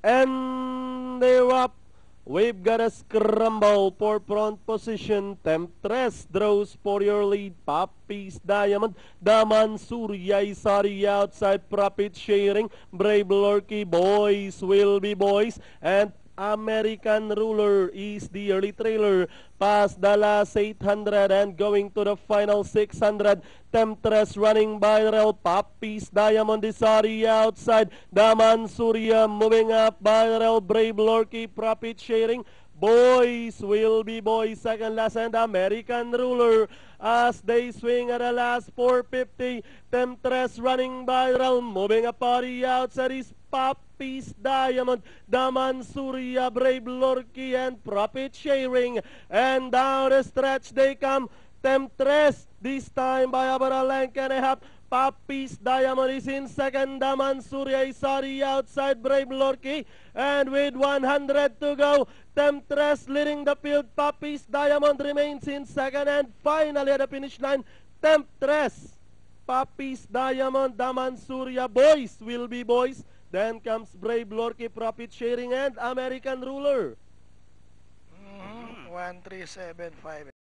And they're up. We've got a scramble for front position. Temptress draws for your lead. Papi's Diamond. Daman Surya Isari outside. Profit sharing. Brave Lorky. Boys will be boys. And American Ruler is the early trailer. Past the last 800 and going to the final 600. Temptress running by rail. Papi's Diamond Isari outside. Daman Surya moving up by rail. Brave Lorky. Profit sharing. Boys will be boys. Second last and American Ruler as they swing at the last 450. Temptress running by rail. Moving up party outside is Papi's Diamond, Daman Surya, Brave Lorky, and Profit Sharing. And down the stretch they come. Temptress, this time by about a length and a half. Papi's Diamond is in second. Daman Surya Isari outside. Brave Lorky. And with 100 to go, Temptress leading the field. Papi's Diamond remains in second. And finally at the finish line, Temptress, Papi's Diamond, Daman Surya. Boys will be boys. Then comes Brave Lorky, Profit Sharing, and American Ruler. 1375.